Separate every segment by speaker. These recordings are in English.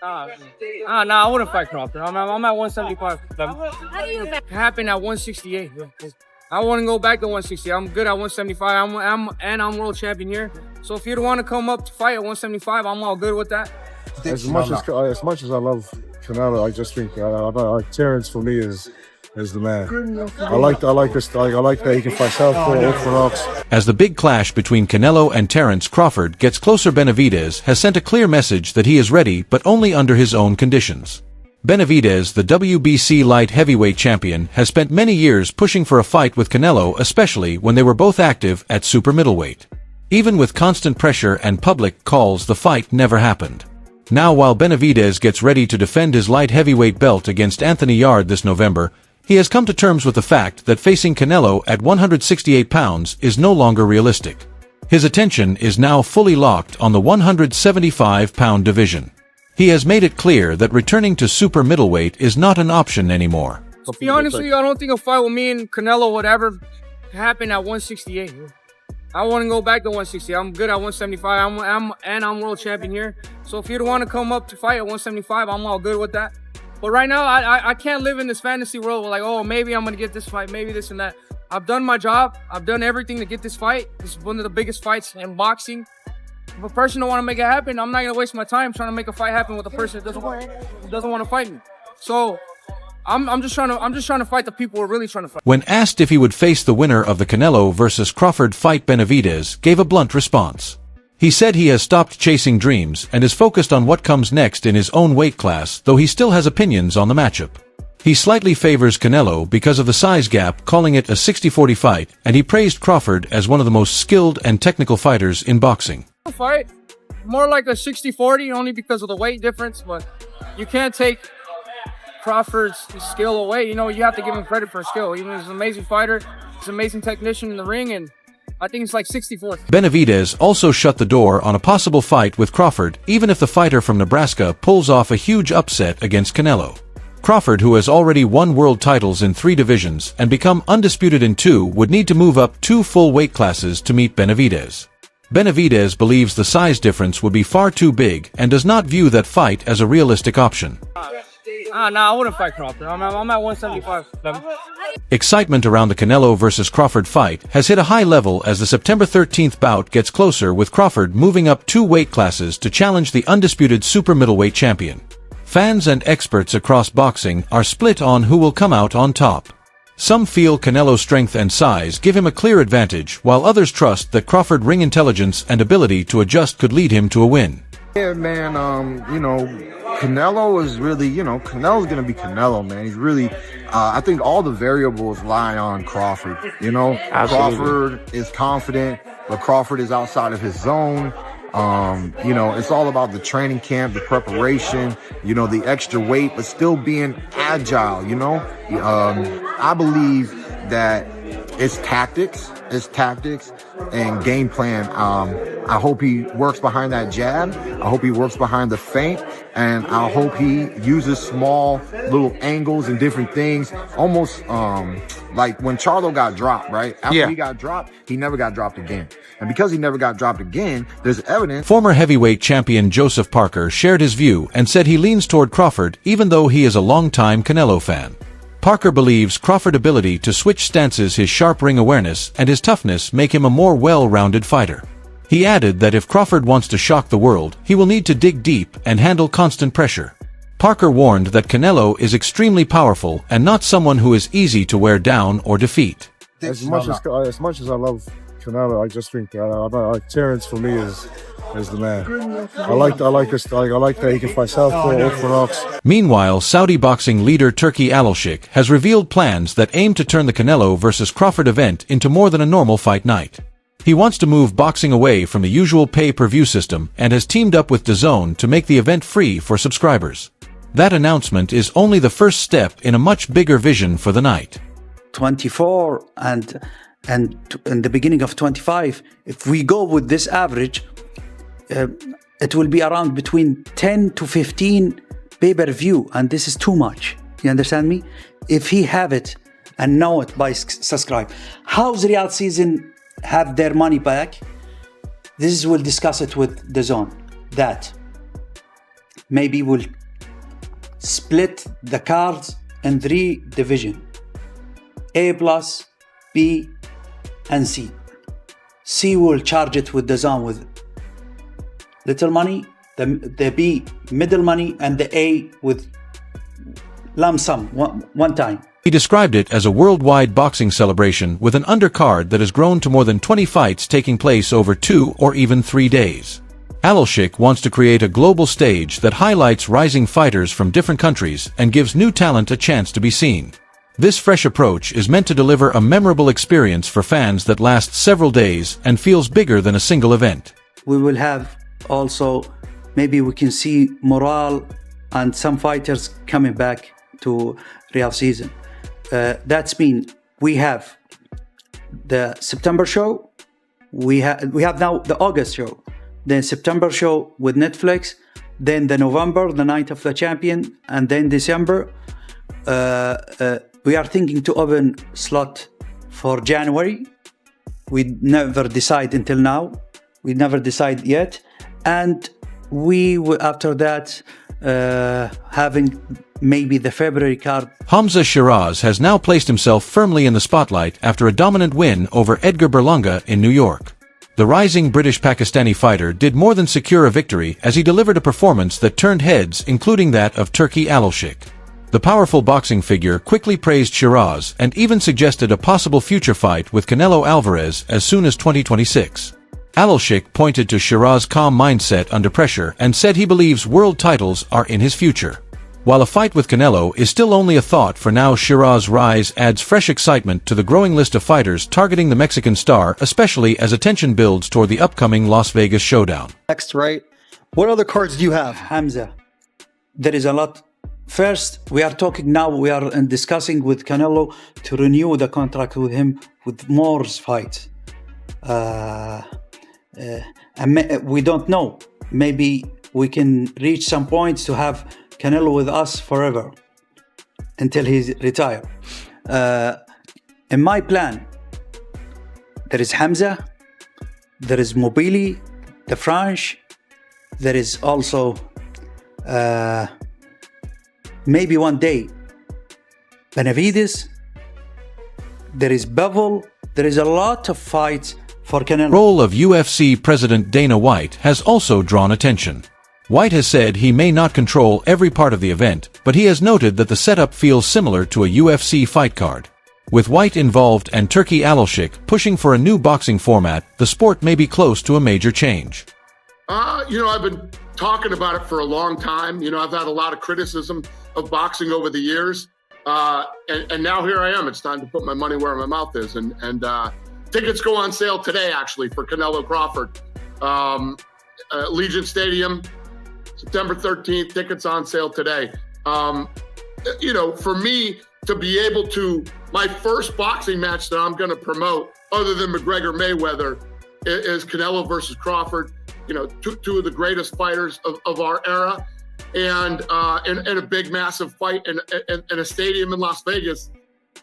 Speaker 1: I wouldn't fight Crawford. I'm at 175. It happened at 168. I wouldn't go back to 160. I'm good at 175. I'm world champion here. So if you'd want to come up to fight at 175, I'm all good with that.
Speaker 2: As much as I love Canelo, I just think Terence for me is the man. I like that he can fight southpaw, orthodox.
Speaker 3: As the big clash between Canelo and Terence Crawford gets closer, Benavidez has sent a clear message that he is ready, but only under his own conditions. Benavidez, the WBC light heavyweight champion, has spent many years pushing for a fight with Canelo, especially when they were both active at super middleweight. Even with constant pressure and public calls, the fight never happened. Now, while Benavidez gets ready to defend his light heavyweight belt against Anthony Yarde this November, he has come to terms with the fact that facing Canelo at 168 pounds is no longer realistic. His attention is now fully locked on the 175-pound division. He has made it clear that returning to super middleweight is not an option anymore.
Speaker 1: To be honest with you, I don't think a fight with me and Canelo would ever happen at 168. I wouldn't go back to 160. I'm good at 175. I'm world champion here. So if you'd want to come up to fight at 175, I'm all good with that. But right now, I can't live in this fantasy world where like, oh, maybe I'm going to get this fight, maybe this and that. I've done my job. I've done everything to get this fight. This is one of the biggest fights in boxing. If a person don't want to make it happen, I'm not going to waste my time trying to make a fight happen with a person that doesn't want to fight me. So I'm just trying to fight the people who are really trying to fight.
Speaker 3: When asked if he would face the winner of the Canelo versus Crawford fight, Benavidez gave a blunt response. He said he has stopped chasing dreams and is focused on what comes next in his own weight class, though he still has opinions on the matchup. He slightly favors Canelo because of the size gap, calling it a 60-40 fight, and he praised Crawford as one of the most skilled and technical fighters in boxing.
Speaker 1: Fight more like a 60-40 only because of the weight difference, but you can't take Crawford's skill away. You know, you have to give him credit for his skill. He's an amazing fighter. He's an amazing technician in the ring, and I think it's like 60-40.
Speaker 3: Benavidez also shut the door on a possible fight with Crawford, even if the fighter from Nebraska pulls off a huge upset against Canelo. Crawford, who has already won world titles in 3 divisions and become undisputed in 2, would need to move up 2 full weight classes to meet Benavidez. Benavidez believes the size difference would be far too big and does not view that fight as a realistic option.
Speaker 1: I wouldn't fight Crawford. I'm at 175.
Speaker 3: Excitement around the Canelo versus Crawford fight has hit a high level as the September 13th bout gets closer, with Crawford moving up 2 weight classes to challenge the undisputed super middleweight champion. Fans and experts across boxing are split on who will come out on top. Some feel Canelo's strength and size give him a clear advantage, while others trust that Crawford's ring intelligence and ability to adjust could lead him to a win.
Speaker 2: Yeah, man, Canelo is really, Canelo's going to be Canelo, man. He's really, I think all the variables lie on Crawford, Absolutely. Crawford is confident, but Crawford is outside of his zone. It's all about the training camp, the preparation, the extra weight, but still being agile, I believe that it's tactics and game plan. I hope he works behind that jab. I hope he works behind the feint, and I hope he uses small little angles and different things, almost like when Charlo got dropped, right? After he got dropped, he never got dropped again. And because he never got dropped again, there's evidence.
Speaker 3: Former heavyweight champion Joseph Parker shared his view and said he leans toward Crawford, even though he is a longtime Canelo fan. Parker believes Crawford's ability to switch stances, his sharp ring awareness, and his toughness make him a more well-rounded fighter. He added that if Crawford wants to shock the world, he will need to dig deep and handle constant pressure. Parker warned that Canelo is extremely powerful and not someone who is easy to wear down or defeat.
Speaker 2: As much as I love Canelo, I just think Terence for me is the man. I like that he can fight southpaw, orthodox.
Speaker 3: Meanwhile, Saudi boxing leader Turki Al-Sheikh has revealed plans that aim to turn the Canelo versus Crawford event into more than a normal fight night. He wants to move boxing away from the usual pay-per-view system and has teamed up with DAZN to make the event free for subscribers. That announcement is only the first step in a much bigger vision for the night.
Speaker 4: 24 and in the beginning of 25, if we go with this average, it will be around between 10 to 15 pay-per-view, and this is too much. You understand me? If he have it and know it by subscribe, how's Riyadh season have their money back? This is, we'll discuss it with DAZN. That maybe we'll split the cards in 3 divisions: A plus, B, and C. C will charge it with the zone with little money, the B middle money, and the A with lump sum one time.
Speaker 3: He described it as a worldwide boxing celebration with an undercard that has grown to more than 20 fights taking place over 2 or even 3 days. Alshik wants to create a global stage that highlights rising fighters from different countries and gives new talent a chance to be seen. This fresh approach is meant to deliver a memorable experience for fans that lasts several days and feels bigger than a single event.
Speaker 4: We will have also, maybe we can see morale and some fighters coming back to real season. That's mean we have the September show, we have now the August show, then September show with Netflix, then the November, the Night of the Champion, and then December. We are thinking to open slot for January. We never decide until now. We never decide yet. And we will, after that, having maybe the February card.
Speaker 3: Hamza Shiraz has now placed himself firmly in the spotlight after a dominant win over Edgar Berlanga in New York. The rising British-Pakistani fighter did more than secure a victory as he delivered a performance that turned heads, including that of Turki Alshik. The powerful boxing figure quickly praised Shiraz and even suggested a possible future fight with Canelo Alvarez as soon as 2026. Alshik pointed to Shiraz's calm mindset under pressure and said he believes world titles are in his future. While a fight with Canelo is still only a thought for now, Shiraz's rise adds fresh excitement to the growing list of fighters targeting the Mexican star, especially as attention builds toward the upcoming Las Vegas showdown.
Speaker 5: Next, right? What other cards do you have?
Speaker 4: Hamza, there is a lot. First, we are talking now, we are discussing with Canelo to renew the contract with him with more fights. We don't know. Maybe we can reach some points to have Canelo with us forever until he's retired. In my plan, there is Hamza, there is Mobili, the French, there is also maybe one day Benavidez, there is Bevel, there is a lot of fights for Canelo.
Speaker 3: The role of UFC President Dana White has also drawn attention. White has said he may not control every part of the event, but he has noted that the setup feels similar to a UFC fight card. With White involved and Turki Alshik pushing for a new boxing format, the sport may be close to a major change.
Speaker 6: I've been talking about it for a long time. I've had a lot of criticism of boxing over the years. And now here I am. It's time to put my money where my mouth is. And tickets go on sale today, actually, for Canelo Crawford. Legion Stadium, September 13th, tickets on sale today. For me to be able to, my first boxing match that I'm going to promote, other than McGregor Mayweather, is Canelo versus Crawford. Two of the greatest fighters of our era, and in a big, massive fight in a stadium in Las Vegas.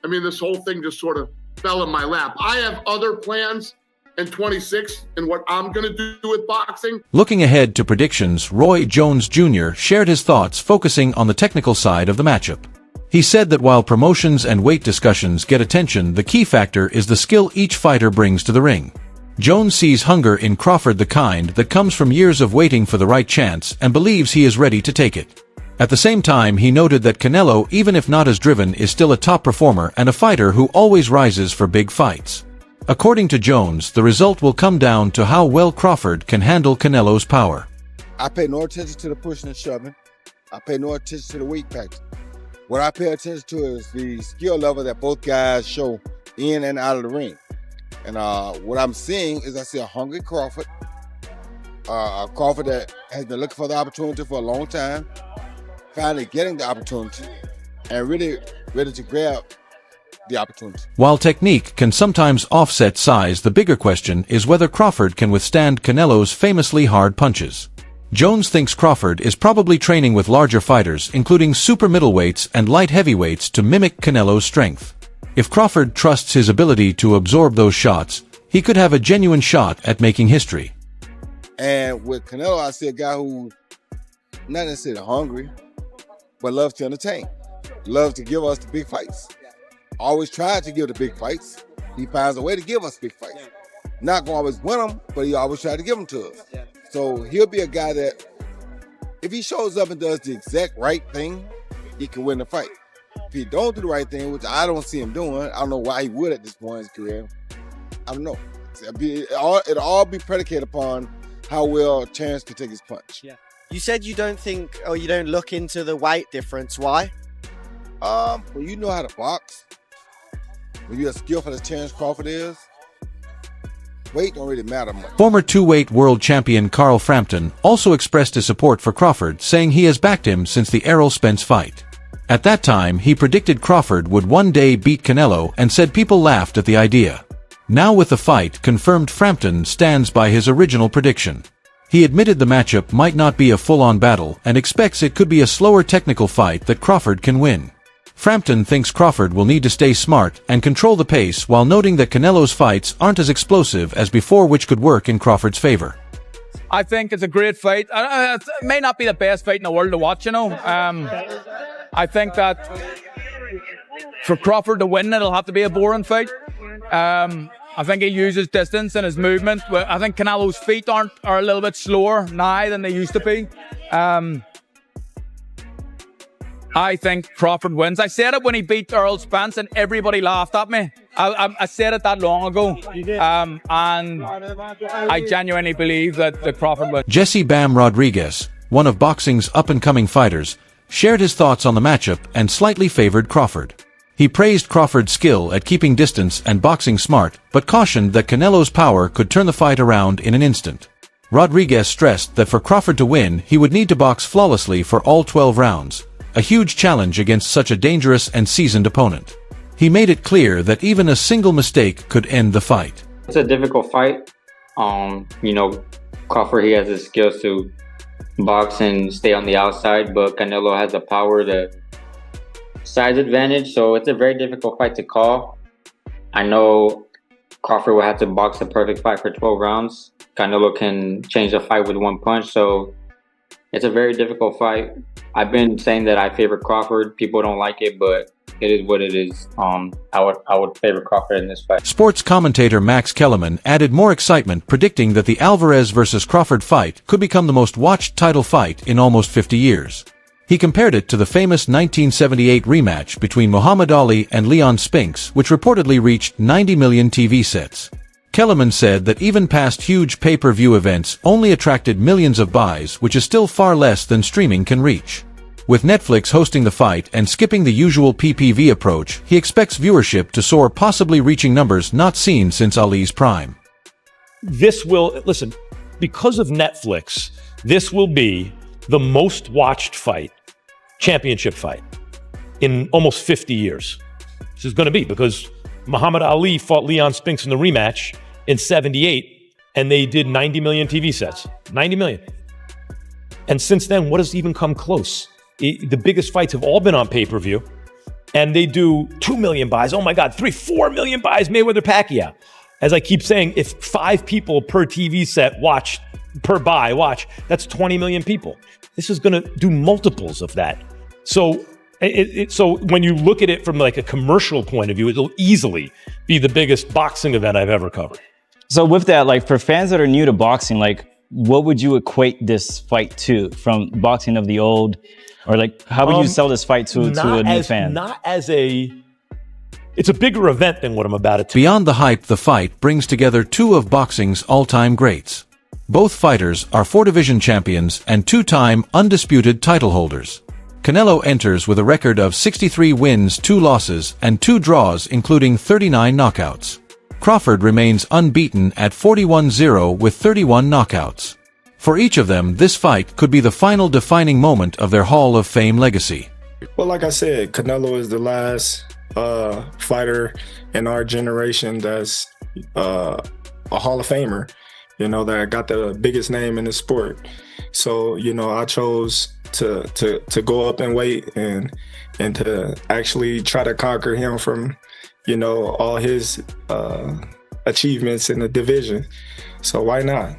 Speaker 6: I mean, this whole thing just sort of fell in my lap. I have other plans in 26 and what I'm going to do with boxing.
Speaker 3: Looking ahead to predictions, Roy Jones Jr. shared his thoughts focusing on the technical side of the matchup. He said that while promotions and weight discussions get attention, the key factor is the skill each fighter brings to the ring. Jones sees hunger in Crawford, the kind that comes from years of waiting for the right chance, and believes he is ready to take it. At the same time, he noted that Canelo, even if not as driven, is still a top performer and a fighter who always rises for big fights. According to Jones, the result will come down to how well Crawford can handle Canelo's power.
Speaker 7: I pay no attention to the pushing and shoving. I pay no attention to the weight package. What I pay attention to is the skill level that both guys show in and out of the ring. And what I'm seeing is I see a hungry Crawford, a Crawford that has been looking for the opportunity for a long time, finally getting the opportunity, and really ready to grab the opportunity.
Speaker 3: While technique can sometimes offset size, the bigger question is whether Crawford can withstand Canelo's famously hard punches. Jones thinks Crawford is probably training with larger fighters, including super middleweights and light heavyweights, to mimic Canelo's strength. If Crawford trusts his ability to absorb those shots, he could have a genuine shot at making history.
Speaker 7: And with Canelo, I see a guy who not necessarily hungry, but loves to entertain. Loves to give us the big fights. Always tried to give the big fights. He finds a way to give us big fights. Not gonna always win them, but he always try to give them to us. So he'll be a guy that, if he shows up and does the exact right thing, he can win the fight. If he don't do the right thing, which I don't see him doing, I don't know why he would at this point in his career. I don't know. It'll all be predicated upon how well Terence can take his punch.
Speaker 8: Yeah. You said you don't think, or you don't look into the weight difference. Why?
Speaker 7: When you know how to box, when you're as skillful as Terence Crawford is, weight don't really matter much.
Speaker 3: Former two-weight world champion Carl Frampton also expressed his support for Crawford, saying he has backed him since the Errol Spence fight. At that time, he predicted Crawford would one day beat Canelo and said people laughed at the idea. Now with the fight confirmed, Frampton stands by his original prediction. He admitted the matchup might not be a full-on battle and expects it could be a slower technical fight that Crawford can win. Frampton thinks Crawford will need to stay smart and control the pace, while noting that Canelo's fights aren't as explosive as before, which could work in Crawford's favor.
Speaker 9: I think it's a great fight. It may not be the best fight in the world to watch, you know. I think that for Crawford to win, it'll have to be a boring fight. I think he uses distance and his movement. I think Canelo's feet are a little bit slower now than they used to be. I think Crawford wins. I said it when he beat Errol Spence and everybody laughed at me. I said it that long ago. And I genuinely believe that Crawford wins.
Speaker 3: Jesse Bam Rodriguez, one of boxing's up-and-coming fighters, shared his thoughts on the matchup and slightly favored Crawford. He praised Crawford's skill at keeping distance and boxing smart, but cautioned that Canelo's power could turn the fight around in an instant. Rodriguez stressed that for Crawford to win, he would need to box flawlessly for all 12 rounds, a huge challenge against such a dangerous and seasoned opponent. He made it clear that even a single mistake could end the fight.
Speaker 10: It's a difficult fight. You know, Crawford, he has the skills to box and stay on the outside, but Canelo has the power to size advantage, so it's a very difficult fight to call. I know Crawford will have to box a perfect fight for 12 rounds. Canelo can change the fight with one punch, so it's a very difficult fight. I've been saying that I favor Crawford. People don't like it, but it is what it is. I would favor Crawford in this fight.
Speaker 3: Sports commentator Max Kellerman added more excitement, predicting that the Alvarez versus Crawford fight could become the most watched title fight in almost 50 years. He compared it to the famous 1978 rematch between Muhammad Ali and Leon Spinks, which reportedly reached 90 million TV sets. Kellerman said that even past huge pay-per-view events only attracted millions of buys, which is still far less than streaming can reach. With Netflix hosting the fight and skipping the usual PPV approach, he expects viewership to soar, possibly reaching numbers not seen since Ali's prime.
Speaker 11: This will, listen, because of Netflix, this will be the most watched fight, championship fight, in almost 50 years. This is going to be because Muhammad Ali fought Leon Spinks in the rematch in 78, and they did 90 million TV sets. 90 million. And since then, what has even come close? The biggest fights have all been on pay-per-view, and they do 2 million buys. Oh my God, 4 million buys, Mayweather-Pacquiao. As I keep saying, if 5 people per TV set watch, that's 20 million people. This is going to do multiples of that. So so when you look at it from like a commercial point of view, it'll easily be the biggest boxing event I've ever covered.
Speaker 12: So with that, like for fans that are new to boxing, like what would you equate this fight to from boxing of the old, or like how would you sell this fight to a new fan?
Speaker 11: It's a bigger event than what I'm about to tell.
Speaker 3: Beyond the hype, the fight brings together two of boxing's all-time greats. Both fighters are 4-division champions and 2-time undisputed title holders. Canelo enters with a record of 63 wins, 2 losses, and 2 draws, including 39 knockouts. Crawford remains unbeaten at 41-0 with 31 knockouts. For each of them, this fight could be the final defining moment of their Hall of Fame legacy.
Speaker 13: Well, like I said, Canelo is the last fighter in our generation that's a Hall of Famer, you know, that got the biggest name in the sport. So, you know, I chose to go up in weight and to actually try to conquer him from, you know, all his achievements in the division. So why not?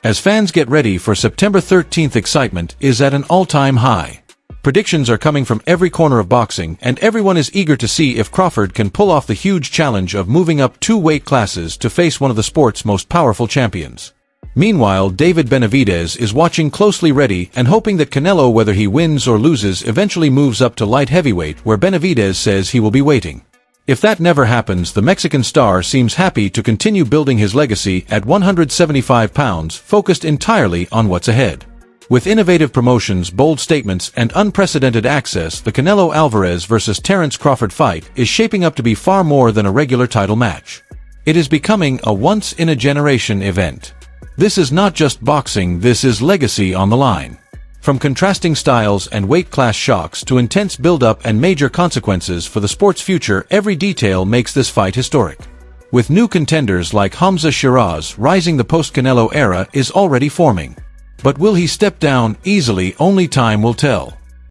Speaker 3: As fans get ready for September 13th, excitement is at an all-time high. Predictions are coming from every corner of boxing, and everyone is eager to see if Crawford can pull off the huge challenge of moving up 2 weight classes to face one of the sport's most powerful champions. Meanwhile, David Benavidez is watching closely, ready and hoping that Canelo, whether he wins or loses, eventually moves up to light heavyweight, where Benavidez says he will be waiting. If that never happens, the Mexican star seems happy to continue building his legacy at 175 pounds, focused entirely on what's ahead. With innovative promotions, bold statements, and unprecedented access, the Canelo Alvarez vs. Terence Crawford fight is shaping up to be far more than a regular title match. It is becoming a once-in-a-generation event. This is not just boxing, this is legacy on the line. From contrasting styles and weight class shocks to intense build-up and major consequences for the sport's future, every detail makes this fight historic. With new contenders like Hamza Shiraz rising, the post-Canelo era is already forming. But will he step down easily? Only time will tell.